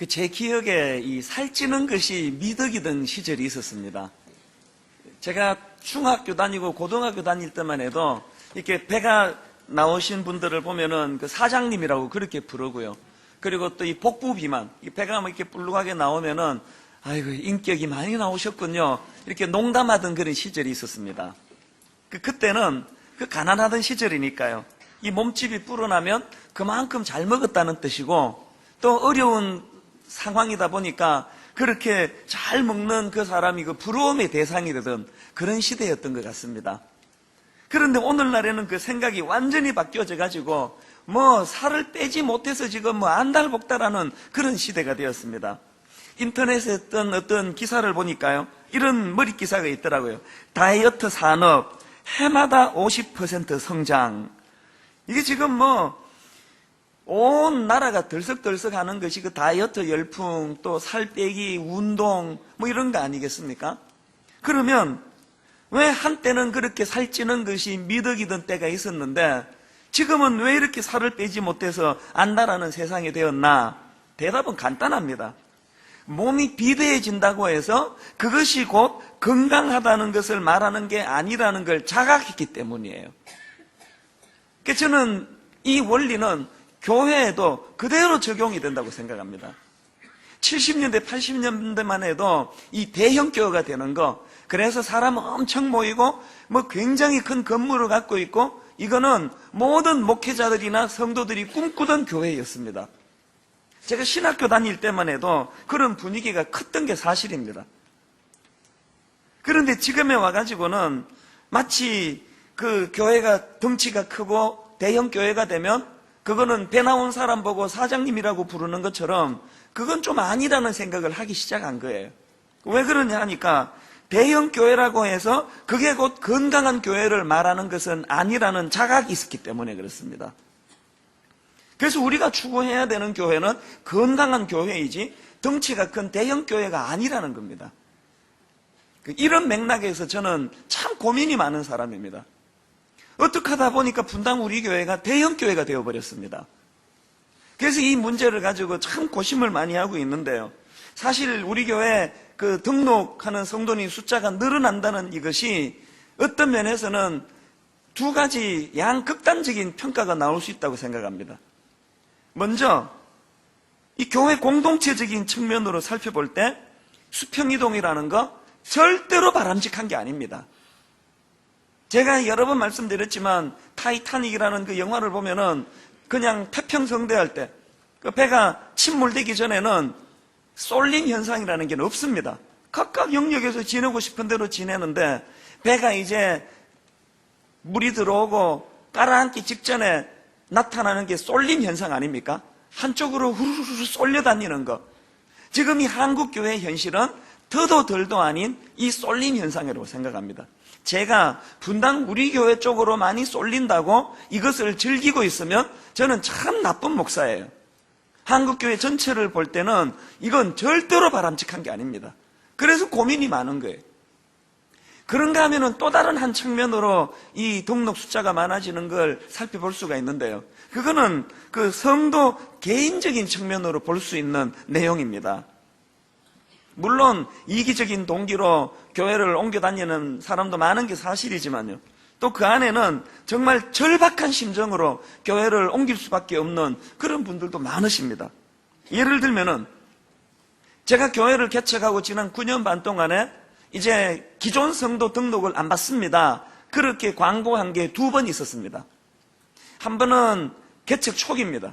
제 기억에 이 살찌는 것이 미덕이던 시절이 있었습니다. 제가 중학교 다니고 고등학교 다닐 때만 해도 이렇게 배가 나오신 분들을 보면은 그 사장님이라고 그렇게 부르고요. 그리고 또 이 복부 비만, 이 배가 뭐 이렇게 불룩하게 나오면은 아이고 인격이 많이 나오셨군요. 이렇게 농담하던 그런 시절이 있었습니다. 그때는 가난하던 시절이니까요. 이 몸집이 불어나면 그만큼 잘 먹었다는 뜻이고, 또 어려운 상황이다 보니까 그렇게 잘 먹는 그 사람이 그 부러움의 대상이 되던 그런 시대였던 것 같습니다. 그런데 오늘날에는 그 생각이 완전히 바뀌어져 가지고 살을 빼지 못해서 지금 안달복달하는 그런 시대가 되었습니다. 인터넷에 어떤 기사를 보니까요, 이런 머리 기사가 있더라고요. 다이어트 산업 해마다 50% 성장. 이게 지금 온 나라가 들썩들썩 하는 것이 그 다이어트 열풍, 또 살 빼기, 운동, 이런 거 아니겠습니까? 그러면 왜 한때는 그렇게 살찌는 것이 미덕이던 때가 있었는데 지금은 왜 이렇게 살을 빼지 못해서 안달하는 세상이 되었나? 대답은 간단합니다. 몸이 비대해진다고 해서 그것이 곧 건강하다는 것을 말하는 게 아니라는 걸 자각했기 때문이에요. 그래서 저는 이 원리는 교회에도 그대로 적용이 된다고 생각합니다. 70년대, 80년대만 해도 이 대형 교회가 되는 거, 그래서 사람 엄청 모이고 굉장히 큰 건물을 갖고 있고, 이거는 모든 목회자들이나 성도들이 꿈꾸던 교회였습니다. 제가 신학교 다닐 때만 해도 그런 분위기가 컸던 게 사실입니다. 그런데 지금에 와가지고는 마치 그 교회가 덩치가 크고 대형 교회가 되면 그거는 배 나온 사람 보고 사장님이라고 부르는 것처럼 그건 좀 아니라는 생각을 하기 시작한 거예요. 왜 그러냐 하니까 대형 교회라고 해서 그게 곧 건강한 교회를 말하는 것은 아니라는 자각이 있었기 때문에 그렇습니다. 그래서 우리가 추구해야 되는 교회는 건강한 교회이지 덩치가 큰 대형 교회가 아니라는 겁니다. 이런 맥락에서 저는 참 고민이 많은 사람입니다. 어떻게 하다 보니까 분당 우리 교회가 대형 교회가 되어버렸습니다. 그래서 이 문제를 가지고 참 고심을 많이 하고 있는데요. 사실 우리 교회 그 등록하는 성도님 숫자가 늘어난다는 이것이 어떤 면에서는 두 가지 양극단적인 평가가 나올 수 있다고 생각합니다. 먼저 이 교회 공동체적인 측면으로 살펴볼 때 수평이동이라는 거 절대로 바람직한 게 아닙니다. 제가 여러 번 말씀드렸지만 타이타닉이라는 그 영화를 보면은 그냥 태평성대할 때 그 배가 침몰되기 전에는 쏠림 현상이라는 게 없습니다. 각각 영역에서 지내고 싶은 대로 지내는데 배가 이제 물이 들어오고 깔아앉기 직전에 나타나는 게 쏠림 현상 아닙니까? 한쪽으로 후루룩 쏠려다니는 거. 지금 이 한국교회의 현실은 더도 덜도 아닌 이 쏠림 현상이라고 생각합니다. 제가 분당 우리 교회 쪽으로 많이 쏠린다고 이것을 즐기고 있으면 저는 참 나쁜 목사예요. 한국교회 전체를 볼 때는 이건 절대로 바람직한 게 아닙니다. 그래서 고민이 많은 거예요. 그런가 하면은 또 다른 한 측면으로 이 등록 숫자가 많아지는 걸 살펴볼 수가 있는데요. 그거는 그 성도 개인적인 측면으로 볼 수 있는 내용입니다. 물론 이기적인 동기로 교회를 옮겨 다니는 사람도 많은 게 사실이지만요. 또 그 안에는 정말 절박한 심정으로 교회를 옮길 수밖에 없는 그런 분들도 많으십니다. 예를 들면은 제가 교회를 개척하고 지난 9년 반 동안에 이제 기존 성도 등록을 안 받습니다. 그렇게 광고한 게 2번 있었습니다. 한 번은 개척 초기입니다.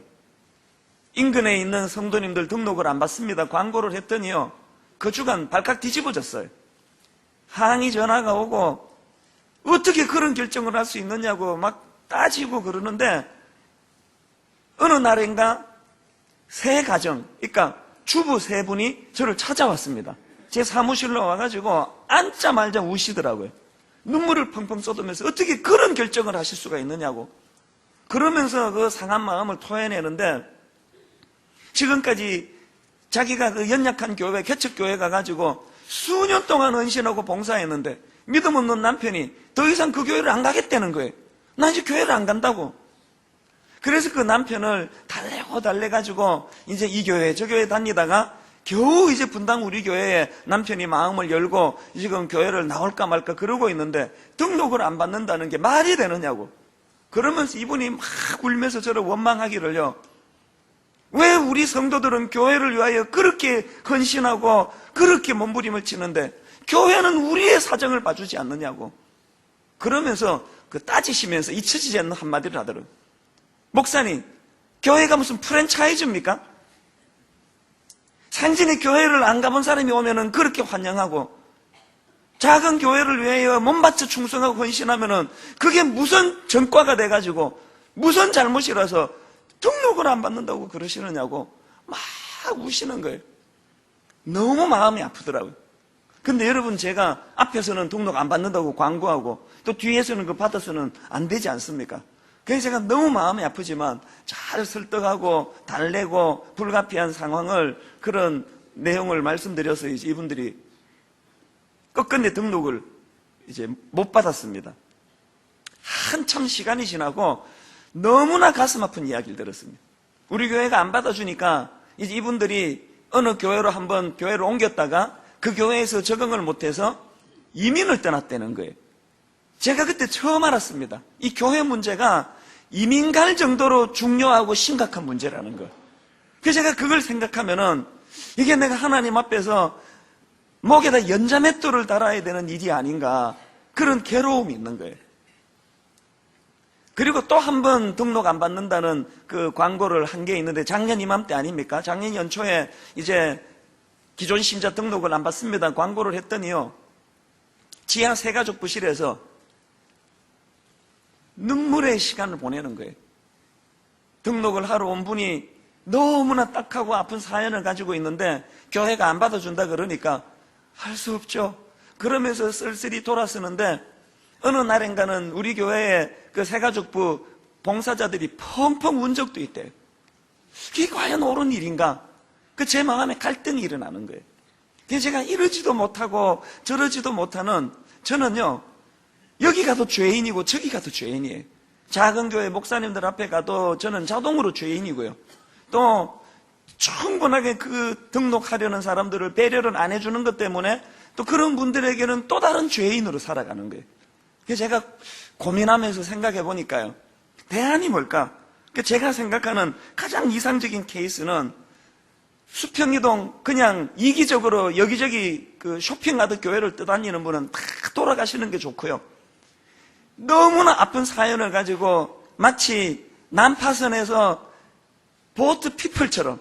인근에 있는 성도님들 등록을 안 받습니다. 광고를 했더니요. 그 주간 발칵 뒤집어졌어요. 항의 전화가 오고 어떻게 그런 결정을 할 수 있느냐고 막 따지고 그러는데 어느 날인가 세 가정, 그러니까 주부 세 분이 저를 찾아왔습니다. 제 사무실로 와가지고 앉자마자 우시더라고요. 눈물을 펑펑 쏟으면서 어떻게 그런 결정을 하실 수가 있느냐고. 그러면서 그 상한 마음을 토해내는데 지금까지 자기가 그 연약한 교회, 개척교회 가가지고 수년 동안 헌신하고 봉사했는데 믿음 없는 남편이 더 이상 그 교회를 안 가겠다는 거예요. 나 이제 교회를 안 간다고. 그래서 그 남편을 달래가지고 이제 이 교회 저 교회 다니다가 겨우 이제 분당 우리 교회에 남편이 마음을 열고 지금 교회를 나올까 말까 그러고 있는데 등록을 안 받는다는 게 말이 되느냐고. 그러면서 이분이 막 울면서 저를 원망하기를요. 왜 우리 성도들은 교회를 위하여 그렇게 헌신하고 그렇게 몸부림을 치는데 교회는 우리의 사정을 봐주지 않느냐고. 그러면서 그 따지시면서 잊혀지지 않는 한마디를 하더라고요. 목사님, 교회가 무슨 프랜차이즈입니까? 상진의 교회를 안 가본 사람이 오면은 그렇게 환영하고 작은 교회를 위하여 몸바쳐 충성하고 헌신하면은 그게 무슨 전과가 돼가지고 무슨 잘못이라서 등록을 안 받는다고 그러시느냐고 막 우시는 거예요. 너무 마음이 아프더라고요. 근데 여러분, 제가 앞에서는 등록 안 받는다고 광고하고 또 뒤에서는 그 받아서는 안 되지 않습니까? 그래서 제가 너무 마음이 아프지만 잘 설득하고 달래고 불가피한 상황을 그런 내용을 말씀드려서 이제 이분들이 끝끝내 등록을 이제 못 받았습니다. 한참 시간이 지나고 너무나 가슴 아픈 이야기를 들었습니다. 우리 교회가 안 받아주니까 이제 이분들이 어느 교회로 한번 교회를 옮겼다가 그 교회에서 적응을 못해서 이민을 떠났다는 거예요. 제가 그때 처음 알았습니다. 이 교회 문제가 이민 갈 정도로 중요하고 심각한 문제라는 거. 그래서 제가 그걸 생각하면은 이게 내가 하나님 앞에서 목에다 연자맷돌을 달아야 되는 일이 아닌가, 그런 괴로움이 있는 거예요. 그리고 또 한 번 등록 안 받는다는 그 광고를 한 게 있는데 작년 이맘때 아닙니까? 작년 연초에 이제 기존 신자 등록을 안 받습니다 광고를 했더니요, 지하 세가족 부실에서 눈물의 시간을 보내는 거예요. 등록을 하러 온 분이 너무나 딱하고 아픈 사연을 가지고 있는데 교회가 안 받아준다 그러니까 할 수 없죠. 그러면서 쓸쓸히 돌아서는데 어느 날인가는 우리 교회에 그 세가족부 봉사자들이 펑펑 운 적도 있대요. 이게 과연 옳은 일인가? 그 제 마음에 갈등이 일어나는 거예요. 그래서 제가 이러지도 못하고 저러지도 못하는, 저는요, 여기 가도 죄인이고 저기 가도 죄인이에요. 작은 교회 목사님들 앞에 가도 저는 자동으로 죄인이고요. 또 충분하게 그 등록하려는 사람들을 배려를 안 해주는 것 때문에 또 그런 분들에게는 또 다른 죄인으로 살아가는 거예요. 그래서 제가 고민하면서 생각해 보니까요, 대안이 뭘까? 제가 생각하는 가장 이상적인 케이스는 수평이동 그냥 이기적으로 여기저기 그 쇼핑하듯 교회를 떠다니는 분은 다 돌아가시는 게 좋고요. 너무나 아픈 사연을 가지고 마치 난파선에서 보트 피플처럼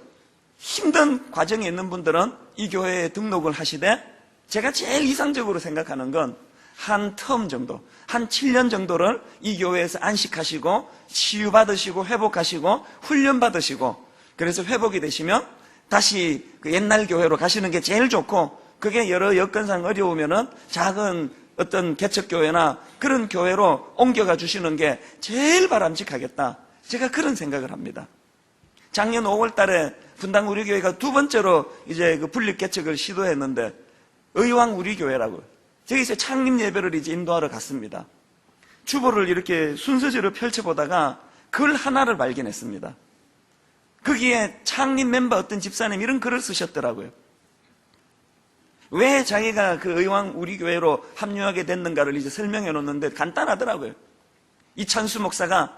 힘든 과정에 있는 분들은 이 교회에 등록을 하시되, 제가 제일 이상적으로 생각하는 건 한 텀 정도, 한 7년 정도를 이 교회에서 안식하시고 치유받으시고 회복하시고 훈련받으시고, 그래서 회복이 되시면 다시 그 옛날 교회로 가시는 게 제일 좋고, 그게 여러 여건상 어려우면은 작은 어떤 개척교회나 그런 교회로 옮겨가 주시는 게 제일 바람직하겠다. 제가 그런 생각을 합니다. 작년 5월 달에 분당 우리 교회가 두 번째로 이제 그 분립 개척을 시도했는데, 의왕 우리 교회라고, 저기서 창립 예배를 이제 인도하러 갔습니다. 주보를 이렇게 순서대로 펼쳐보다가 글 하나를 발견했습니다. 거기에 창립 멤버 어떤 집사님 이런 글을 쓰셨더라고요. 왜 자기가 그 의왕 우리 교회로 합류하게 됐는가를 이제 설명해 놓는데 간단하더라고요. 이찬수 목사가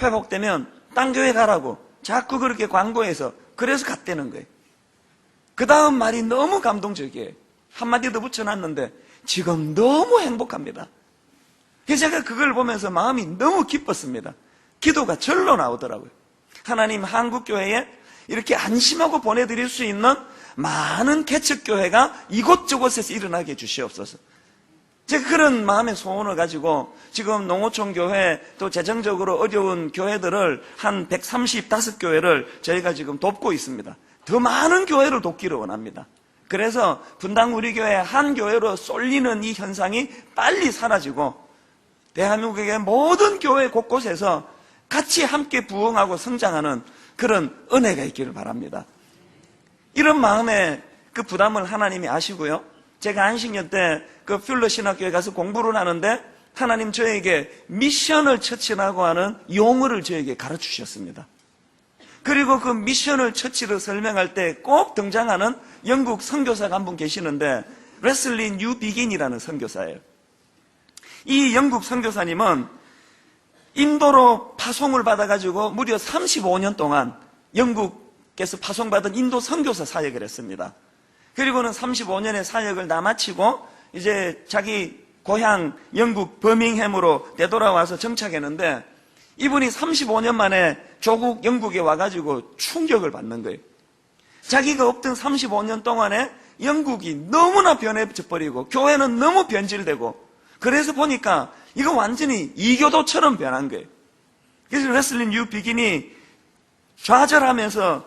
회복되면 딴 교회 가라고 자꾸 그렇게 광고해서 그래서 갔다는 거예요. 그 다음 말이 너무 감동적이에요. 한마디 더 붙여놨는데 지금 너무 행복합니다. 그래서 제가 그걸 보면서 마음이 너무 기뻤습니다. 기도가 절로 나오더라고요. 하나님, 한국교회에 이렇게 안심하고 보내드릴 수 있는 많은 개척교회가 이곳저곳에서 일어나게 해주시옵소서. 제가 그런 마음의 소원을 가지고 지금 농어촌 교회, 또 재정적으로 어려운 교회들을 한 135교회를 저희가 지금 돕고 있습니다. 더 많은 교회를 돕기를 원합니다. 그래서 분당 우리 교회 한 교회로 쏠리는 이 현상이 빨리 사라지고 대한민국의 모든 교회 곳곳에서 같이 함께 부흥하고 성장하는 그런 은혜가 있기를 바랍니다. 이런 마음의 그 부담을 하나님이 아시고요. 제가 안식년 때 그 퓰러 신학교에 가서 공부를 하는데 하나님 저에게 미셔널 처치라고 하는 용어를 저에게 가르치셨습니다. 그리고 그 미셔널 처치를 설명할 때 꼭 등장하는 영국 선교사가 한 분 계시는데 레슬리 뉴 비긴이라는 선교사예요. 이 영국 선교사님은 인도로 파송을 받아가지고 무려 35년 동안 영국에서 파송받은 인도 선교사 사역을 했습니다. 그리고는 35년의 사역을 다 마치고 이제 자기 고향 영국 버밍햄으로 되돌아와서 정착했는데 이분이 35년 만에 조국 영국에 와가지고 충격을 받는 거예요. 자기가 없던 35년 동안에 영국이 너무나 변해져 버리고 교회는 너무 변질되고 그래서 보니까 이거 완전히 이교도처럼 변한 거예요. 그래서 레슬리 뉴 비긴이 좌절하면서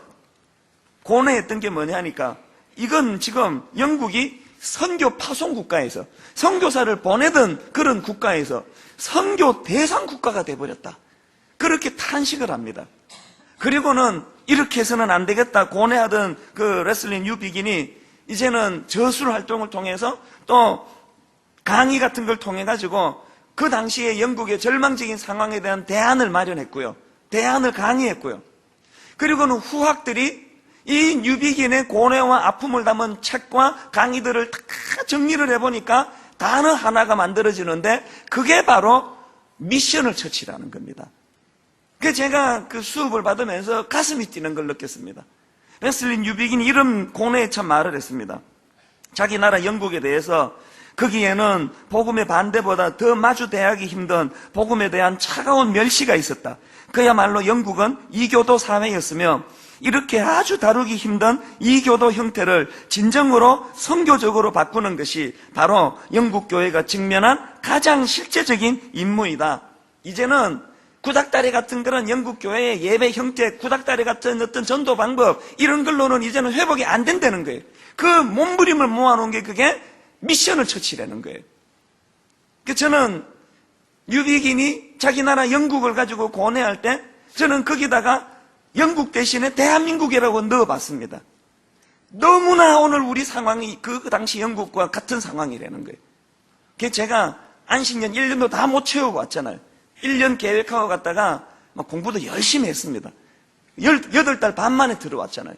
고뇌했던 게 뭐냐 하니까 이건 지금 영국이 선교 파송 국가에서 선교사를 보내던 그런 국가에서 선교 대상 국가가 돼버렸다. 그렇게 탄식을 합니다. 그리고는 이렇게 해서는 안 되겠다 고뇌하던 그 레슬리 뉴 비긴이 이제는 저술 활동을 통해서 또 강의 같은 걸 통해 가지고 그 당시에 영국의 절망적인 상황에 대한 대안을 마련했고요. 대안을 강의했고요. 그리고는 후학들이 이 뉴비긴의 고뇌와 아픔을 담은 책과 강의들을 다 정리를 해보니까 단어 하나가 만들어지는데 그게 바로 미셔널 처치라는 겁니다. 그래서 제가 그 수업을 받으면서 가슴이 뛰는 걸 느꼈습니다. 레슬리 뉴비긴이 이런 고뇌에 참 말을 했습니다. 자기 나라 영국에 대해서 거기에는 복음의 반대보다 더 마주대하기 힘든 복음에 대한 차가운 멸시가 있었다. 그야말로 영국은 이교도 사회였으며 이렇게 아주 다루기 힘든 이교도 형태를 진정으로 선교적으로 바꾸는 것이 바로 영국 교회가 직면한 가장 실제적인 임무이다. 이제는 구닥다리 같은 그런 영국 교회의 예배 형태, 구닥다리 같은 어떤 전도 방법 이런 걸로는 이제는 회복이 안 된다는 거예요. 그 몸부림을 모아놓은 게 그게 미셔널 처치라는 거예요. 그래서 저는 뉴비긴이 자기 나라 영국을 가지고 고뇌할 때 저는 거기다가 영국 대신에 대한민국이라고 넣어봤습니다. 너무나 오늘 우리 상황이 그 당시 영국과 같은 상황이라는 거예요. 그래서 제가 안식년 1년도 다 못 채우고 왔잖아요. 1년 계획하고 갔다가 막 공부도 열심히 했습니다. 8달 반 만에 들어왔잖아요.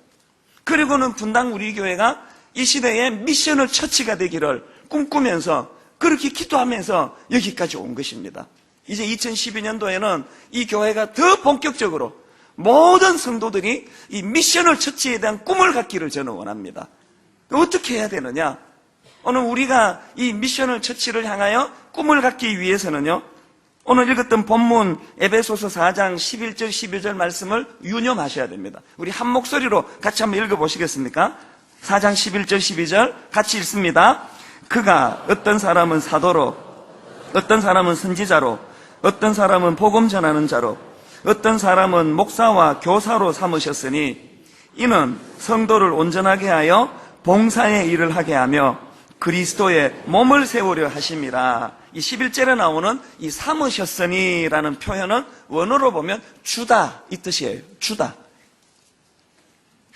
그리고는 분당 우리 교회가 이 시대에 미셔널 처치가 되기를 꿈꾸면서 그렇게 기도하면서 여기까지 온 것입니다. 이제 2012년도에는 이 교회가 더 본격적으로 모든 성도들이 이 미셔널 처치에 대한 꿈을 갖기를 저는 원합니다. 어떻게 해야 되느냐? 오늘 우리가 이 미셔널 처치를 향하여 꿈을 갖기 위해서는요, 오늘 읽었던 본문 에베소서 4장 11절 12절 말씀을 유념하셔야 됩니다. 우리 한 목소리로 같이 한번 읽어보시겠습니까? 4장 11절 12절 같이 읽습니다. 그가 어떤 사람은 사도로, 어떤 사람은 선지자로, 어떤 사람은 복음 전하는 자로, 어떤 사람은 목사와 교사로 삼으셨으니 이는 성도를 온전하게 하여 봉사의 일을 하게 하며 그리스도의 몸을 세우려 하심이라. 이 11절에 나오는 이 삼으셨으니라는 표현은 원어로 보면 주다 이 뜻이에요. 주다.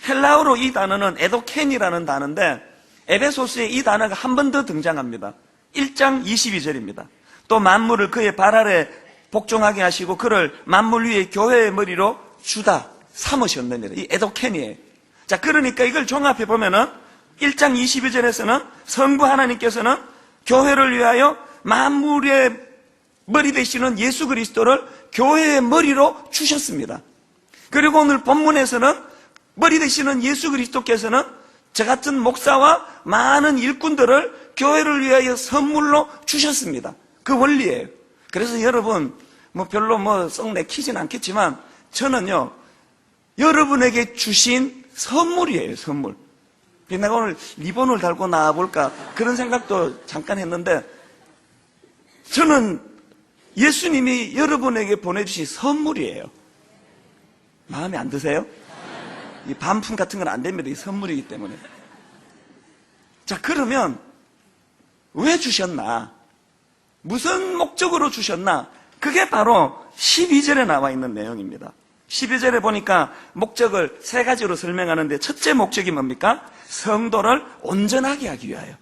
헬라어로 이 단어는 에도켄이라는 단어인데 에베소스에 이 단어가 한 번 더 등장합니다. 1장 22절입니다. 또 만물을 그의 발 아래 복종하게 하시고 그를 만물 위에 교회의 머리로 주다 삼으셨느니라. 이 에도켄이에요. 자, 그러니까 이걸 종합해 보면은 1장 22절에서는 성부 하나님께서는 교회를 위하여 만물의 머리 되시는 예수 그리스도를 교회의 머리로 주셨습니다. 그리고 오늘 본문에서는 머리 되시는 예수 그리스도께서는 저 같은 목사와 많은 일꾼들을 교회를 위하여 선물로 주셨습니다. 그 원리예요. 그래서 여러분 별로 썩 내키진 않겠지만 저는요 여러분에게 주신 선물이에요. 선물. 내가 오늘 리본을 달고 나와볼까 그런 생각도 잠깐 했는데 저는 예수님이 여러분에게 보내주신 선물이에요. 마음에 안 드세요? 이 반품 같은 건 안 됩니다. 이 선물이기 때문에. 자, 그러면 왜 주셨나? 무슨 목적으로 주셨나? 그게 바로 12절에 나와 있는 내용입니다. 12절에 보니까 목적을 세 가지로 설명하는데 첫째 목적이 뭡니까? 성도를 온전하게 하기 위하여.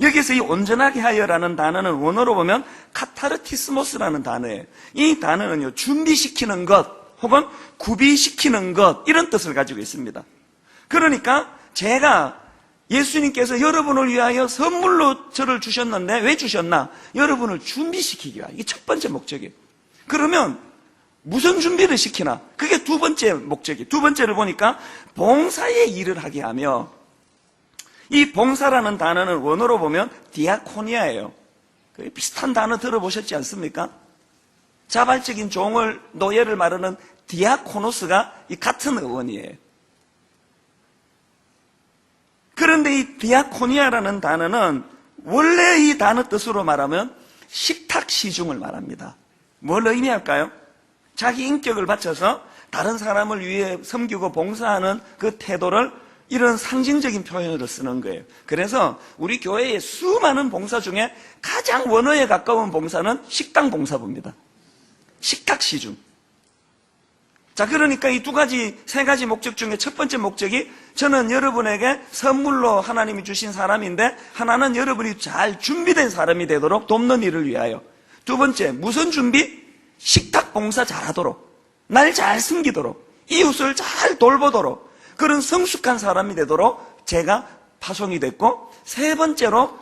여기서 이 온전하게 하여라는 단어는 원어로 보면 카타르티스모스라는 단어예요. 이 단어는요, 준비시키는 것 혹은 구비시키는 것, 이런 뜻을 가지고 있습니다. 그러니까 제가 예수님께서 여러분을 위하여 선물로 저를 주셨는데 왜 주셨나? 여러분을 준비시키기 위하여. 이게 첫 번째 목적이에요. 그러면 무슨 준비를 시키나? 그게 두 번째 목적이에요. 두 번째를 보니까 봉사의 일을 하게 하며, 이 봉사라는 단어는 원어로 보면 디아코니아예요. 비슷한 단어 들어보셨지 않습니까? 자발적인 종을, 노예를 말하는 디아코노스가 이 같은 어원이에요. 그런데 이 디아코니아라는 단어는 원래 이 단어 뜻으로 말하면 식탁 시중을 말합니다. 뭘 의미할까요? 자기 인격을 바쳐서 다른 사람을 위해 섬기고 봉사하는 그 태도를 이런 상징적인 표현으로 쓰는 거예요. 그래서 우리 교회의 수많은 봉사 중에 가장 원어에 가까운 봉사는 식당 봉사부입니다. 식탁 시중. 자, 그러니까 이 세 가지 목적 중에 첫 번째 목적이, 저는 여러분에게 선물로 하나님이 주신 사람인데 하나는 여러분이 잘 준비된 사람이 되도록 돕는 일을 위하여. 두 번째, 무슨 준비? 식탁 봉사 잘하도록, 날 잘 섬기도록, 이웃을 잘 돌보도록, 그런 성숙한 사람이 되도록 제가 파송이 됐고, 세 번째로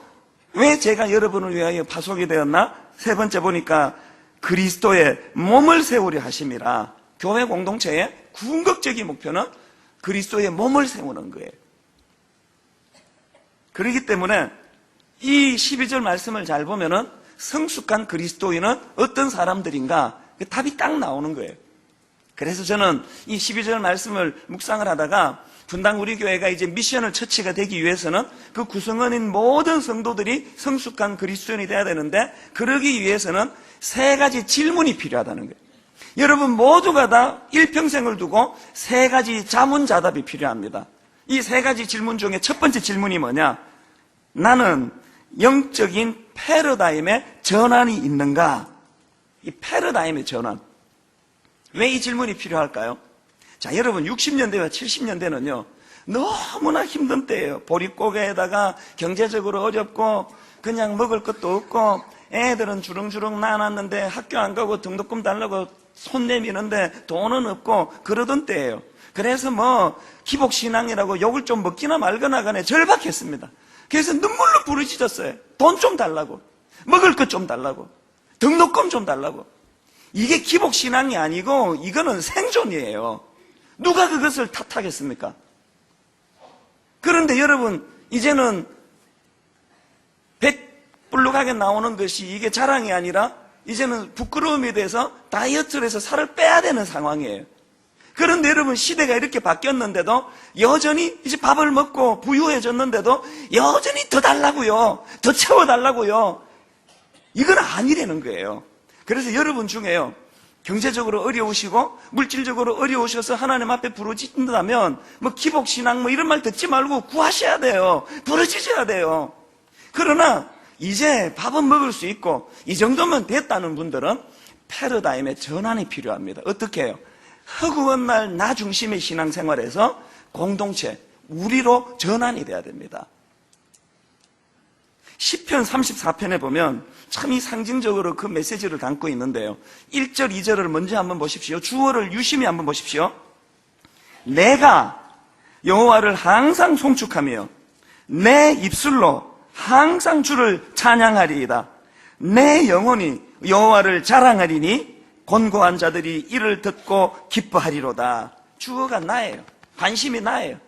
왜 제가 여러분을 위하여 파송이 되었나? 세 번째 보니까 그리스도의 몸을 세우려 하심이라. 교회 공동체의 궁극적인 목표는 그리스도의 몸을 세우는 거예요. 그렇기 때문에 이 12절 말씀을 잘 보면은 성숙한 그리스도인은 어떤 사람들인가? 그 답이 딱 나오는 거예요. 그래서 저는 이 12절 말씀을 묵상을 하다가 분당 우리 교회가 이제 미션을 처치가 되기 위해서는 그 구성원인 모든 성도들이 성숙한 그리스도인이 돼야 되는데, 그러기 위해서는 세 가지 질문이 필요하다는 거예요. 여러분 모두가 다 일평생을 두고 세 가지 자문자답이 필요합니다. 이 세 가지 질문 중에 첫 번째 질문이 뭐냐? 나는 영적인 패러다임의 전환이 있는가? 이 패러다임의 전환. 왜 이 질문이 필요할까요? 자, 여러분 60년대와 70년대는요 너무나 힘든 때예요. 보릿고개에다가 경제적으로 어렵고 그냥 먹을 것도 없고 애들은 주렁주렁 낳아놨는데 학교 안 가고 등록금 달라고 손 내미는데 돈은 없고 그러던 때예요. 그래서 기복신앙이라고 욕을 좀 먹기나 말거나 간에 절박했습니다. 그래서 눈물로 부르짖었어요. 돈 좀 달라고, 먹을 것 좀 달라고, 등록금 좀 달라고. 이게 기복신앙이 아니고 이거는 생존이에요. 누가 그것을 탓하겠습니까? 그런데 여러분 이제는 백불룩하게 나오는 것이 이게 자랑이 아니라 이제는 부끄러움이 돼서 다이어트를 해서 살을 빼야 되는 상황이에요. 그런데 여러분 시대가 이렇게 바뀌었는데도 여전히 이제 밥을 먹고 부유해졌는데도 여전히 더 달라고요, 더 채워달라고요. 이건 아니라는 거예요. 그래서 여러분 중에요 경제적으로 어려우시고 물질적으로 어려우셔서 하나님 앞에 부르짖는다면 기복신앙 이런 말 듣지 말고 구하셔야 돼요. 부르짖어야 돼요. 그러나 이제 밥은 먹을 수 있고 이 정도면 됐다는 분들은 패러다임의 전환이 필요합니다. 어떻게 해요? 허구한 날 나 중심의 신앙생활에서 공동체, 우리로 전환이 돼야 됩니다. 시편 34편에 보면 참 이 상징적으로 그 메시지를 담고 있는데요. 1절, 2절을 먼저 한번 보십시오. 주어를 유심히 한번 보십시오. 내가 여호와를 항상 송축하며 내 입술로 항상 주를 찬양하리이다. 내 영혼이 여호와를 자랑하리니 곤고한 자들이 이를 듣고 기뻐하리로다. 주어가 나예요. 관심이 나예요.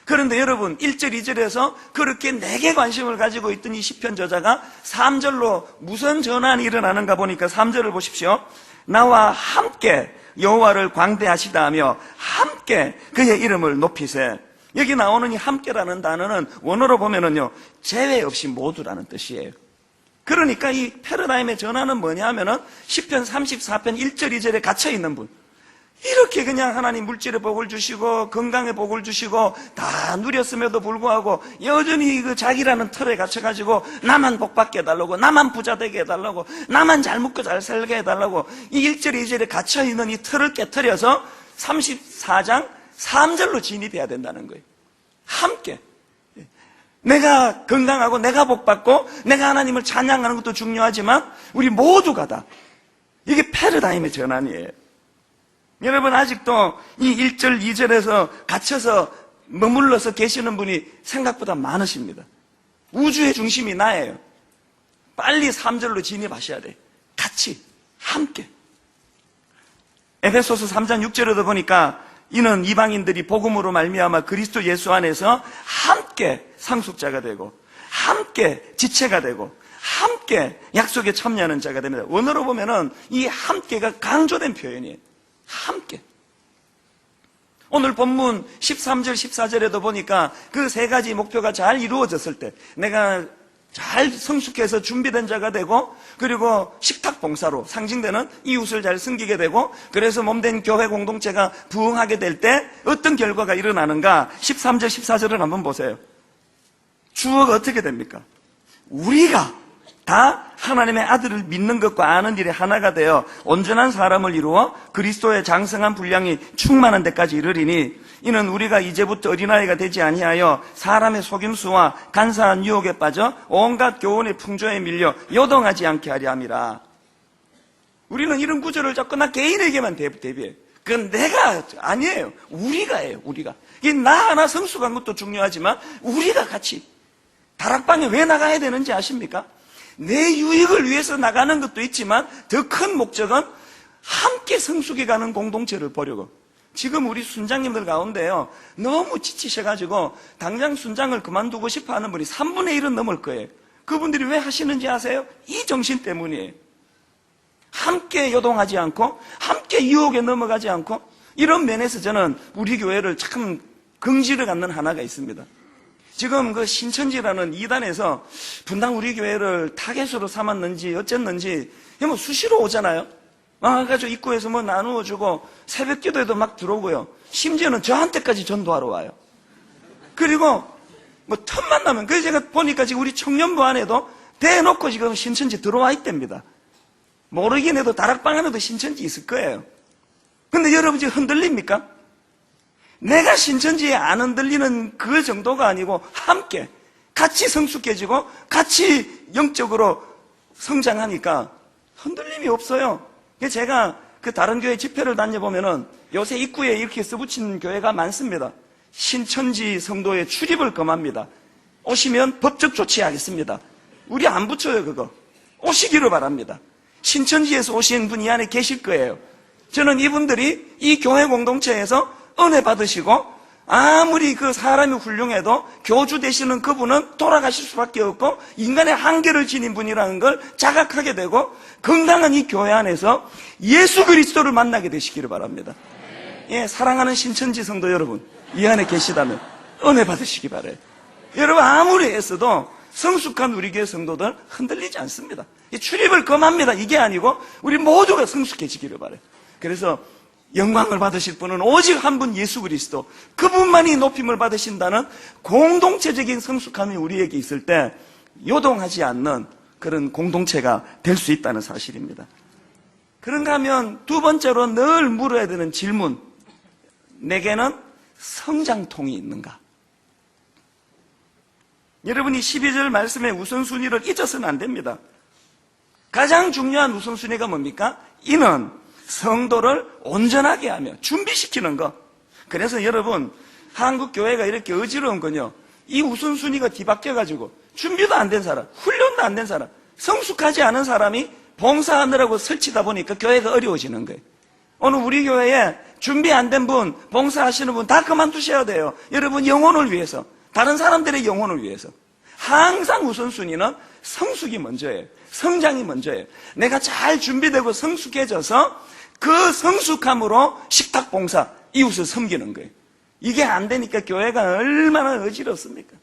그런데 여러분 1절, 2절에서 그렇게 내게 관심을 가지고 있던 이 시편 저자가 3절로 무슨 전환이 일어나는가 보니까 3절을 보십시오. 나와 함께 여호와를 광대하시다 하며 함께 그의 이름을 높이세. 여기 나오는 이 함께라는 단어는 원어로 보면은요 제외 없이 모두라는 뜻이에요. 그러니까 이 패러다임의 전환은 뭐냐 하면은 시편 34편 1절, 2절에 갇혀있는 분, 이렇게 그냥 하나님 물질의 복을 주시고 건강의 복을 주시고 다 누렸음에도 불구하고 여전히 그 자기라는 틀에 갇혀가지고 나만 복받게 해달라고, 나만 부자 되게 해달라고, 나만 잘 먹고 잘 살게 해달라고 이 1절, 2절에 갇혀있는 이 틀을 깨트려서 34장 3절로 진입해야 된다는 거예요. 함께. 내가 건강하고 내가 복받고 내가 하나님을 찬양하는 것도 중요하지만 우리 모두가 다 이게 패러다임의 전환이에요. 여러분 아직도 이 1절 2절에서 갇혀서 머물러서 계시는 분이 생각보다 많으십니다. 우주의 중심이 나예요. 빨리 3절로 진입하셔야 돼요. 같이 함께. 에베소서 3장 6절에도 보니까 이는 이방인들이 복음으로 말미암아 그리스도 예수 안에서 함께 상속자가 되고 함께 지체가 되고 함께 약속에 참여하는 자가 됩니다. 원어로 보면은 이 함께가 강조된 표현이에요. 함께. 오늘 본문 13절 14절에도 보니까 그 세 가지 목표가 잘 이루어졌을 때 내가 잘 성숙해서 준비된 자가 되고 그리고 식탁 봉사로 상징되는 이웃을 잘 섬기게 되고 그래서 몸된 교회 공동체가 부흥하게 될 때 어떤 결과가 일어나는가 13절 14절을 한번 보세요. 주어가 어떻게 됩니까? 우리가 다 하나님의 아들을 믿는 것과 아는 일에 하나가 되어 온전한 사람을 이루어 그리스도의 장성한 분량이 충만한 데까지 이르리니 이는 우리가 이제부터 어린아이가 되지 아니하여 사람의 속임수와 간사한 유혹에 빠져 온갖 교훈의 풍조에 밀려 요동하지 않게 하려 함이라. 우리는 이런 구절을 자꾸 나 개인에게만 대비해요. 그건 내가 아니에요. 우리가 해요. 우리가. 이 나 하나 성숙한 것도 중요하지만 우리가 같이 다락방에 왜 나가야 되는지 아십니까? 내 유익을 위해서 나가는 것도 있지만 더 큰 목적은 함께 성숙해가는 공동체를 보려고. 지금 우리 순장님들 가운데요 너무 지치셔가지고 당장 순장을 그만두고 싶어하는 분이 3분의 1은 넘을 거예요. 그분들이 왜 하시는지 아세요? 이 정신 때문이에요. 함께 요동하지 않고 함께 유혹에 넘어가지 않고 이런 면에서 저는 우리 교회를 참 긍지를 갖는 하나가 있습니다. 지금 그 신천지라는 이단에서 분당 우리 교회를 타겟으로 삼았는지 어쨌는지 뭐 수시로 오잖아요. 와가지고 입구에서 뭐 나누어주고 새벽 기도에도 막 들어오고요. 심지어는 저한테까지 전도하러 와요. 그리고 뭐 틈만 나면 그래서 제가 보니까 지금 우리 청년부 안에도 대놓고 지금 신천지 들어와 있답니다. 모르긴 해도 다락방 안에도 신천지 있을 거예요. 근데 여러분 지금 흔들립니까? 내가 신천지에 안 흔들리는 그 정도가 아니고 함께 같이 성숙해지고 같이 영적으로 성장하니까 흔들림이 없어요. 제가 그 다른 교회 집회를 다녀보면은 요새 입구에 이렇게 써붙이는 교회가 많습니다. 신천지 성도의 출입을 금합니다. 오시면 법적 조치하겠습니다. 우리 안 붙여요 그거. 오시기를 바랍니다. 신천지에서 오신 분이 안에 계실 거예요. 저는 이분들이 이 교회 공동체에서 은혜 받으시고 아무리 그 사람이 훌륭해도 교주 되시는 그분은 돌아가실 수밖에 없고 인간의 한계를 지닌 분이라는 걸 자각하게 되고 건강한 이 교회 안에서 예수 그리스도를 만나게 되시기를 바랍니다. 예, 사랑하는 신천지 성도 여러분, 이 안에 계시다면 은혜 받으시기 바라요. 여러분 아무리 애써도 성숙한 우리 교회 성도들 흔들리지 않습니다. 출입을 금합니다. 이게 아니고 우리 모두가 성숙해지기를 바라요. 그래서 영광을 받으실 분은 오직 한 분 예수 그리스도, 그분만이 높임을 받으신다는 공동체적인 성숙함이 우리에게 있을 때 요동하지 않는 그런 공동체가 될 수 있다는 사실입니다. 그런가 하면 두 번째로 늘 물어야 되는 질문, 내게는 성장통이 있는가? 여러분이 12절 말씀의 우선순위를 잊어서는 안 됩니다. 가장 중요한 우선순위가 뭡니까? 이는 성도를 온전하게 하며 준비시키는 것. 그래서 여러분 한국 교회가 이렇게 어지러운 건요, 이 우선순위가 뒤바뀌어가지고 준비도 안 된 사람, 훈련도 안 된 사람, 성숙하지 않은 사람이 봉사하느라고 설치다 보니까 교회가 어려워지는 거예요. 오늘 우리 교회에 준비 안 된 분, 봉사하시는 분 다 그만두셔야 돼요. 여러분 영혼을 위해서, 다른 사람들의 영혼을 위해서. 항상 우선순위는 성숙이 먼저예요. 성장이 먼저예요. 내가 잘 준비되고 성숙해져서 그 성숙함으로 식탁 봉사, 이웃을 섬기는 거예요. 이게 안 되니까 교회가 얼마나 어지럽습니까?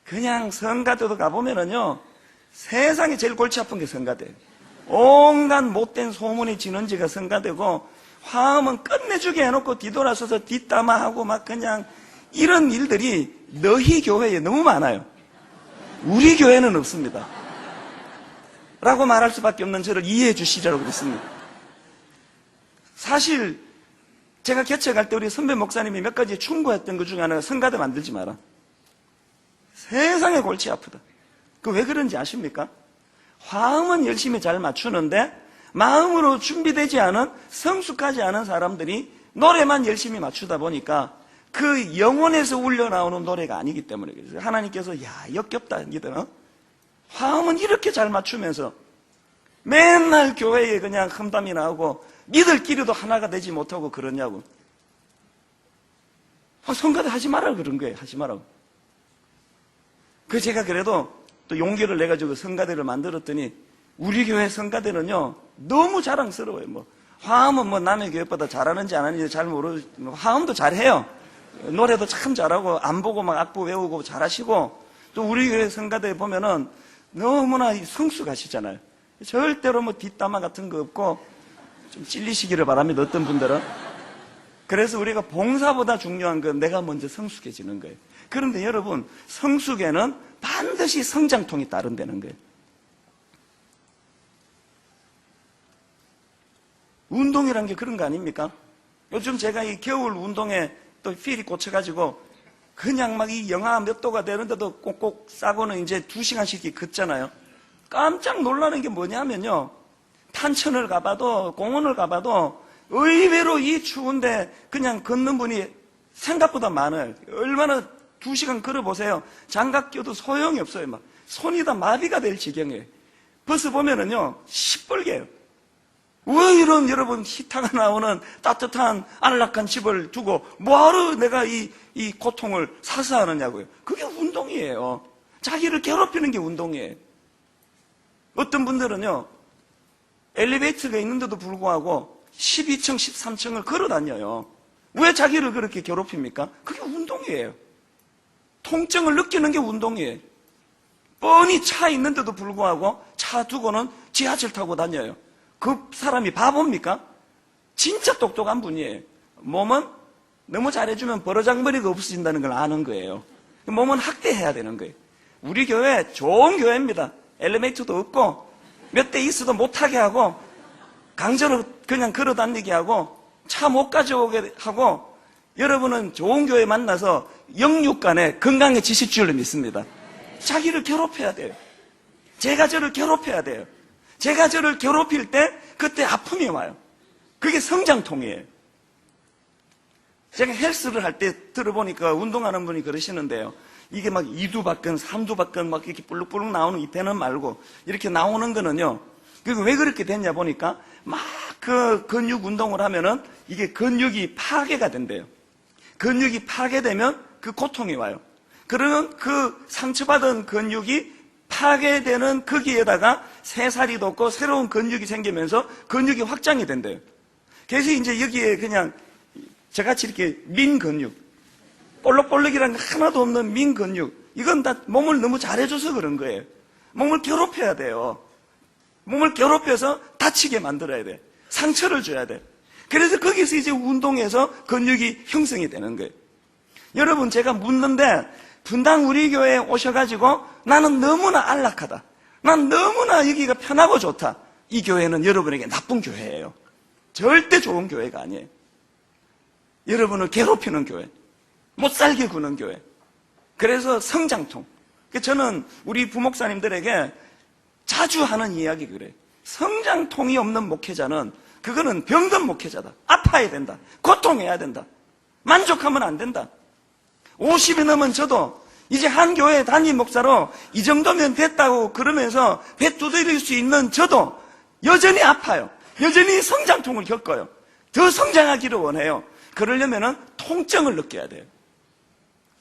그냥 성가대도 가보면은요, 세상에 제일 골치 아픈 게 성가대예요. 온갖 못된 소문이 진원지가 성가대고, 화음은 끝내주게 해놓고 뒤돌아서서 뒷담화하고 막 그냥 이런 일들이 너희 교회에 너무 많아요. 우리 교회는 없습니다. 라고 말할 수밖에 없는 저를 이해해 주시라고 그랬습니다. 사실 제가 개척할 때 우리 선배 목사님이 몇 가지 충고했던 것 중에 하나가 성가대 만들지 마라. 세상에 골치 아프다. 그 왜 그런지 아십니까? 화음은 열심히 잘 맞추는데 마음으로 준비되지 않은, 성숙하지 않은 사람들이 노래만 열심히 맞추다 보니까 그 영혼에서 울려나오는 노래가 아니기 때문에 그래요. 하나님께서 야 역겹다 니들은 화음은 이렇게 잘 맞추면서 맨날 교회에 그냥 흠담이 나오고 니들끼리도 하나가 되지 못하고 그러냐고. 성가대 하지 말라고 그런 거예요. 하지 말라고. 그 제가 그래도 또 용기를 내가지고 성가대를 만들었더니 우리 교회 성가대는요 너무 자랑스러워요. 뭐 화음은 뭐 남의 교회보다 잘하는지 안 하는지 잘 화음도 잘해요. 노래도 참 잘하고 안 보고 막 악보 외우고 잘하시고, 또 우리 교회 성가대 보면은 너무나 성숙하시잖아요. 절대로 뭐 뒷담화 같은 거 없고 좀 찔리시기를 바랍니다. 어떤 분들은. 그래서 우리가 봉사보다 중요한 건 내가 먼저 성숙해지는 거예요. 그런데 여러분, 성숙에는 반드시 성장통이 따른다는 거예요. 운동이란 게 그런 거 아닙니까? 요즘 제가 이 겨울 운동에 또 필이 꽂혀가지고 그냥 막 이 영하 몇 도가 되는데도 꼭꼭 싸고는 이제 2시간씩 걷잖아요. 깜짝 놀라는 게 뭐냐면요. 탄천을 가봐도, 공원을 가봐도 의외로 이 추운데 그냥 걷는 분이 생각보다 많아요. 얼마나 2시간 걸어보세요. 장갑 껴도 소용이 없어요. 막 손이 다 마비가 될 지경이에요. 버스 보면은요, 시뻘개요. 왜 이런 여러분 히타가 나오는 따뜻한 안락한 집을 두고 뭐하러 내가 이 고통을 사서 하느냐고요. 그게 운동이에요. 자기를 괴롭히는 게 운동이에요. 어떤 분들은요, 엘리베이터가 있는데도 불구하고 12층, 13층을 걸어 다녀요. 왜 자기를 그렇게 괴롭힙니까? 그게 운동이에요. 통증을 느끼는 게 운동이에요. 뻔히 차 있는데도 불구하고 차 두고는 지하철 타고 다녀요. 그 사람이 바보입니까? 진짜 똑똑한 분이에요. 몸은 너무 잘해주면 버르장머리가 없어진다는 걸 아는 거예요. 몸은 학대해야 되는 거예요. 우리 교회 좋은 교회입니다. 엘리베이터도 없고 몇 대 있어도 못하게 하고 강제로 그냥 걸어 다니게 하고 차 못 가져오게 하고, 여러분은 좋은 교회 만나서 영육간에 건강해지실 줄로 믿습니다. 자기를 괴롭혀야 돼요. 제가 저를 괴롭혀야 돼요. 제가 저를 괴롭힐 때 그때 아픔이 와요. 그게 성장통이에요. 제가 헬스를 할 때 들어보니까 운동하는 분이 그러시는데요. 이게 막 2두박근, 3두박근 막 이렇게 불룩불룩 나오는 이 배는 말고 이렇게 나오는 거는요. 그리고 왜 그렇게 됐냐 보니까 막 그 근육 운동을 하면은 이게 근육이 파괴가 된대요. 근육이 파괴되면 그 고통이 와요. 그러면 그 상처받은 근육이 파괴되는 거기에다가 새살이 돋고 새로운 근육이 생기면서 근육이 확장이 된대요. 그래서 이제 여기에 그냥 저같이 이렇게 민 근육, 볼록볼록이라는 게 하나도 없는 민 근육, 이건 다 몸을 너무 잘해줘서 그런 거예요. 몸을 괴롭혀야 돼요. 몸을 괴롭혀서 다치게 만들어야 돼. 상처를 줘야 돼. 그래서 거기서 이제 운동해서 근육이 형성이 되는 거예요. 여러분, 제가 묻는데 분당 우리 교회에 오셔가지고 나는 너무나 안락하다, 난 너무나 여기가 편하고 좋다, 이 교회는 여러분에게 나쁜 교회예요. 절대 좋은 교회가 아니에요. 여러분을 괴롭히는 교회, 못 살게 구는 교회. 그래서 성장통. 저는 우리 부목사님들에게 자주 하는 이야기 그래요. 성장통이 없는 목회자는 그거는 병든 목회자다. 아파야 된다. 고통해야 된다. 만족하면 안 된다. 50이 넘은 저도 이제 한 교회 담임 목사로 이 정도면 됐다고 그러면서 배 두드릴 수 있는 저도 여전히 아파요. 여전히 성장통을 겪어요. 더 성장하기를 원해요. 그러려면 통증을 느껴야 돼요.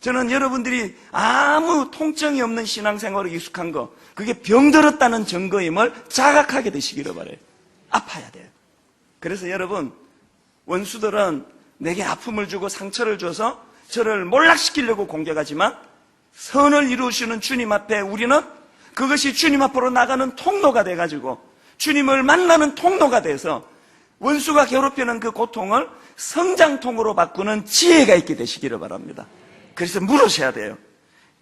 저는 여러분들이 아무 통증이 없는 신앙생활에 익숙한 거, 그게 병들었다는 증거임을 자각하게 되시기를 바라요. 아파야 돼요. 그래서 여러분, 원수들은 내게 아픔을 주고 상처를 줘서 저를 몰락시키려고 공격하지만 선을 이루시는 주님 앞에 우리는 그것이 주님 앞으로 나가는 통로가 돼가지고 주님을 만나는 통로가 돼서 원수가 괴롭히는 그 고통을 성장통으로 바꾸는 지혜가 있게 되시기를 바랍니다. 그래서 물으셔야 돼요.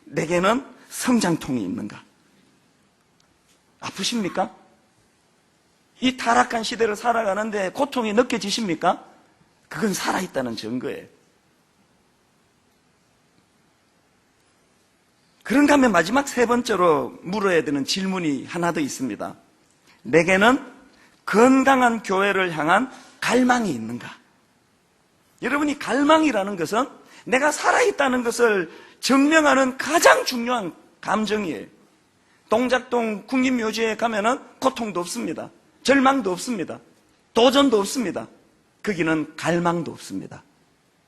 내게는 성장통이 있는가? 아프십니까? 이 타락한 시대를 살아가는데 고통이 느껴지십니까? 그건 살아있다는 증거예요. 그런가 하면 마지막 세 번째로 물어야 되는 질문이 하나 더 있습니다. 내게는 건강한 교회를 향한 갈망이 있는가? 여러분이 갈망이라는 것은 내가 살아있다는 것을 증명하는 가장 중요한 감정이에요. 동작동 국립묘지에 가면은 고통도 없습니다. 절망도 없습니다. 도전도 없습니다. 거기는 갈망도 없습니다.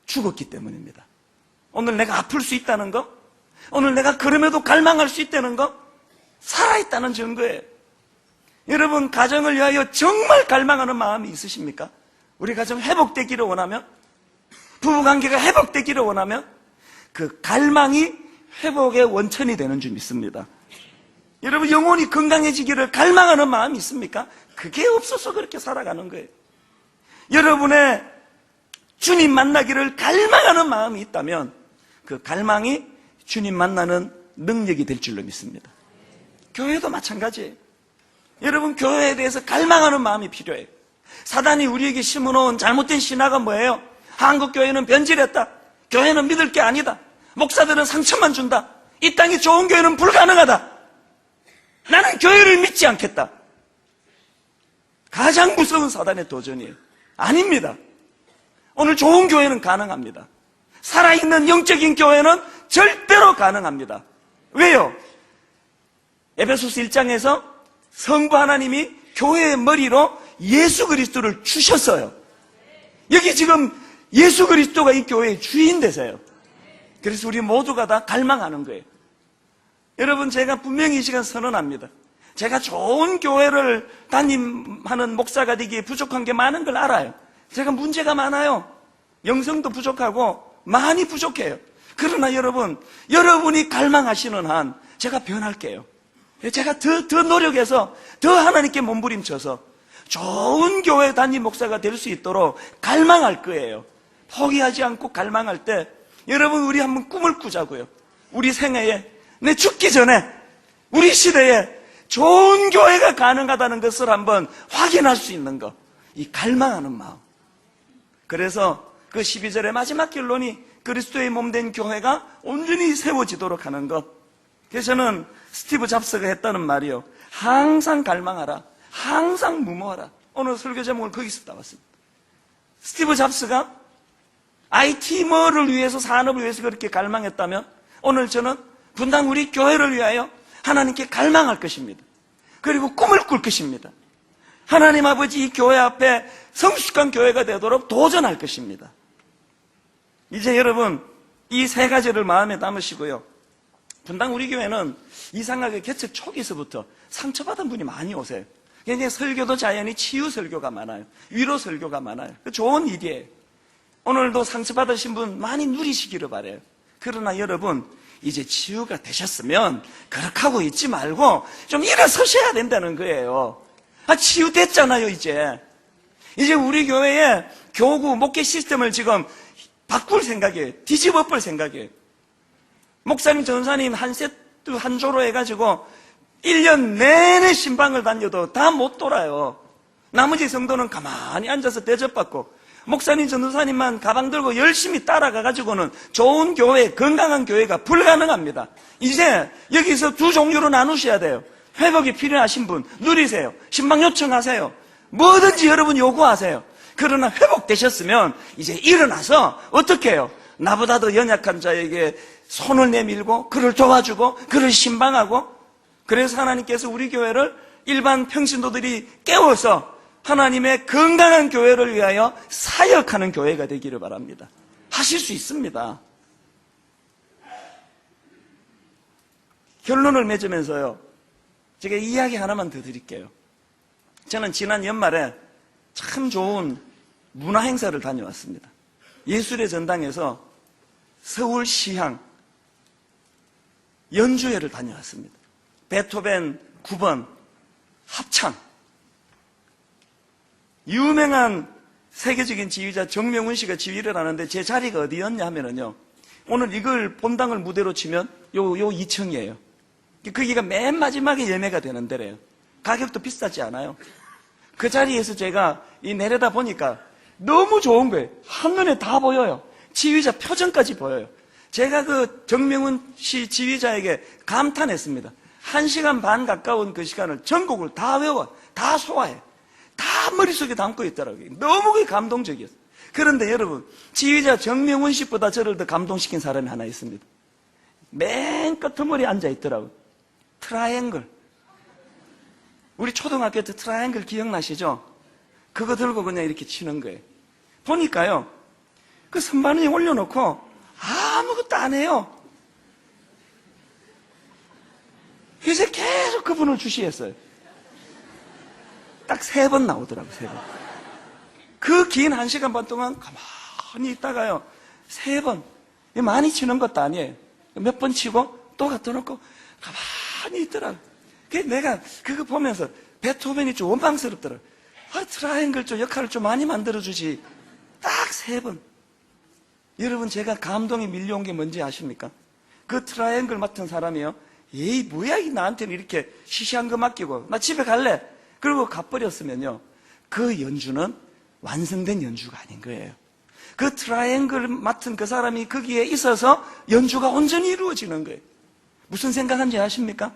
죽었기 때문입니다. 오늘 내가 아플 수 있다는 거, 오늘 내가 그럼에도 갈망할 수 있다는 거, 살아있다는 증거예요. 여러분, 가정을 위하여 정말 갈망하는 마음이 있으십니까? 우리 가정 회복되기를 원하면, 부부관계가 회복되기를 원하면 그 갈망이 회복의 원천이 되는 줄 믿습니다. 여러분, 영혼이 건강해지기를 갈망하는 마음이 있습니까? 그게 없어서 그렇게 살아가는 거예요. 여러분의 주님 만나기를 갈망하는 마음이 있다면 그 갈망이 주님 만나는 능력이 될 줄로 믿습니다. 교회도 마찬가지예요. 여러분, 교회에 대해서 갈망하는 마음이 필요해요. 사단이 우리에게 심어놓은 잘못된 신화가 뭐예요? 한국 교회는 변질했다. 교회는 믿을 게 아니다. 목사들은 상처만 준다. 이 땅에 좋은 교회는 불가능하다. 나는 교회를 믿지 않겠다. 가장 무서운 사단의 도전이에요. 아닙니다. 오늘 좋은 교회는 가능합니다. 살아있는 영적인 교회는 절대로 가능합니다. 왜요? 에베소서 1장에서 성부 하나님이 교회의 머리로 예수 그리스도를 주셨어요. 여기 지금 예수 그리스도가 이 교회의 주인 되세요. 그래서 우리 모두가 다 갈망하는 거예요. 여러분, 제가 분명히 이 시간 선언합니다. 제가 좋은 교회를 담임하는 목사가 되기에 부족한 게 많은 걸 알아요. 제가 문제가 많아요. 영성도 부족하고 많이 부족해요. 그러나 여러분, 여러분이 갈망하시는 한 제가 변할게요. 제가 더 노력해서 더 하나님께 몸부림쳐서 좋은 교회 담임 목사가 될 수 있도록 갈망할 거예요. 포기하지 않고 갈망할 때 여러분, 우리 한번 꿈을 꾸자고요. 우리 생애에, 내 죽기 전에 우리 시대에 좋은 교회가 가능하다는 것을 한번 확인할 수 있는 것, 이 갈망하는 마음. 그래서 그 12절의 마지막 결론이 그리스도의 몸된 교회가 온전히 세워지도록 하는 것. 그래서 저는 스티브 잡스가 했다는 말이요, 항상 갈망하라, 항상 무모하라. 오늘 설교 제목을 거기서 따왔습니다. 스티브 잡스가 IT 뭐를 위해서, 산업을 위해서 그렇게 갈망했다면 오늘 저는 분당 우리 교회를 위하여 하나님께 갈망할 것입니다. 그리고 꿈을 꿀 것입니다. 하나님 아버지, 이 교회 앞에 성숙한 교회가 되도록 도전할 것입니다. 이제 여러분, 이 세 가지를 마음에 담으시고요. 분당 우리 교회는 이상하게 개척 초기서부터 상처받은 분이 많이 오세요. 굉장히 설교도 자연히 치유 설교가 많아요. 위로 설교가 많아요. 좋은 일이에요. 오늘도 상처받으신 분 많이 누리시기를 바라요. 그러나 여러분, 이제 치유가 되셨으면 그렇게 하고 있지 말고 좀 일어서셔야 된다는 거예요. 치유됐잖아요. 이제 우리 교회의 교구 목회 시스템을 지금 바꿀 생각이에요. 뒤집어 볼 생각이에요. 목사님, 전사님 한 세트 한 조로 해가지고 1년 내내 신방을 다녀도 다 못 돌아요. 나머지 성도는 가만히 앉아서 대접받고, 목사님, 전도사님만 가방 들고 열심히 따라가가지고는 좋은 교회, 건강한 교회가 불가능합니다. 이제 여기서 두 종류로 나누셔야 돼요. 회복이 필요하신 분 누리세요. 신방 요청하세요. 뭐든지 여러분 요구하세요. 그러나 회복되셨으면 이제 일어나서 어떻게 해요? 나보다 더 연약한 자에게 손을 내밀고 그를 도와주고 그를 신방하고, 그래서 하나님께서 우리 교회를 일반 평신도들이 깨워서 하나님의 건강한 교회를 위하여 사역하는 교회가 되기를 바랍니다. 하실 수 있습니다. 결론을 맺으면서요, 제가 이야기 하나만 더 드릴게요. 저는 지난 연말에 참 좋은 문화 행사를 다녀왔습니다. 예술의 전당에서 서울시향 연주회를 다녀왔습니다. 베토벤 9번 합창. 유명한 세계적인 지휘자 정명훈 씨가 지휘를 하는데 제 자리가 어디였냐 하면은요, 오늘 이걸 본당을 무대로 치면 요 2층이에요. 거기가 맨 마지막에 예매가 되는 데래요. 가격도 비싸지 않아요. 그 자리에서 제가 내려다 보니까 너무 좋은 거예요. 한눈에 다 보여요. 지휘자 표정까지 보여요. 제가 그 정명훈 씨 지휘자에게 감탄했습니다. 1시간 반 가까운 그 시간을 전곡을 다 외워, 다 소화해. 다 머릿속에 담고 있더라고요. 너무 그게 감동적이었어요. 그런데 여러분, 지휘자 정명훈 씨보다 저를 더 감동시킨 사람이 하나 있습니다. 맨 끝머리에 앉아 있더라고요. 트라이앵글. 우리 초등학교 때 트라이앵글 기억나시죠? 그거 들고 그냥 이렇게 치는 거예요. 보니까요, 그 선반을 올려놓고 아무것도 안 해요. 그래서 계속 그분을 주시했어요. 딱 3번 나오더라고요, 3번. 그 긴 1시간 반 동안 가만히 있다가요, 3번. 많이 치는 것도 아니에요. 몇 번 치고 또 갖다 놓고 가만히 있더라고요. 그래서 내가 그거 보면서 베토벤이 좀 원망스럽더라고요. 트라이앵글 좀 역할을 좀 많이 만들어주지. 딱 3번. 여러분, 제가 감동이 밀려온 게 뭔지 아십니까? 그 트라이앵글 맡은 사람이요, 에이 뭐야 이 나한테는 이렇게 시시한 거 맡기고 나 집에 갈래. 그리고 가버렸으면요, 그 연주는 완성된 연주가 아닌 거예요. 그 트라이앵글 맡은 그 사람이 거기에 있어서 연주가 온전히 이루어지는 거예요. 무슨 생각한지 아십니까?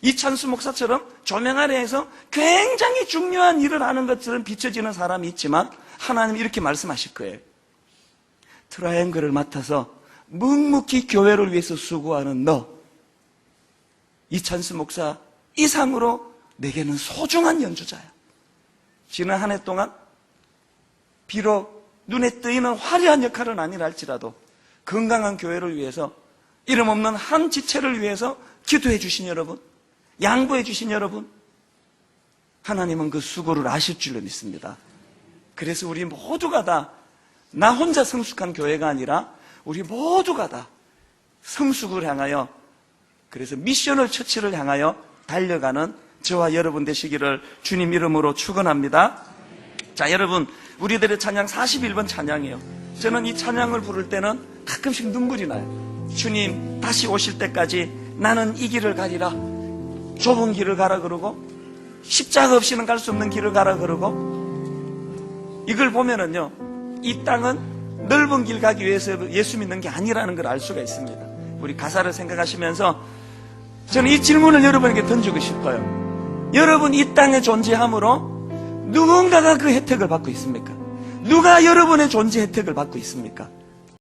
이찬수 목사처럼 조명 아래에서 굉장히 중요한 일을 하는 것처럼 비춰지는 사람이 있지만 하나님이 이렇게 말씀하실 거예요. 트라이앵글을 맡아서 묵묵히 교회를 위해서 수고하는 너, 이찬수 목사 이상으로 내게는 소중한 연주자야. 지난 한 해 동안 비록 눈에 띄는 화려한 역할은 아니라 할지라도 건강한 교회를 위해서, 이름 없는 한 지체를 위해서 기도해 주신 여러분, 양보해 주신 여러분, 하나님은 그 수고를 아실 줄로 믿습니다. 그래서 우리 모두가 다 나 혼자 성숙한 교회가 아니라 우리 모두가 다 성숙을 향하여, 그래서 미셔널 처치를 향하여 달려가는 저와 여러분 되시기를 주님 이름으로 축원합니다. 자, 여러분, 우리들의 찬양 41번 찬양이에요. 저는 이 찬양을 부를 때는 가끔씩 눈물이 나요. 주님 다시 오실 때까지 나는 이 길을 가리라. 좁은 길을 가라 그러고 십자가 없이는 갈 수 없는 길을 가라 그러고, 이걸 보면은요, 이 땅은 넓은 길 가기 위해서 예수 믿는 게 아니라는 걸 알 수가 있습니다. 우리 가사를 생각하시면서 저는 이 질문을 여러분에게 던지고 싶어요. 여러분 이 땅에 존재함으로 누군가가 그 혜택을 받고 있습니까? 누가 여러분의 존재 혜택을 받고 있습니까?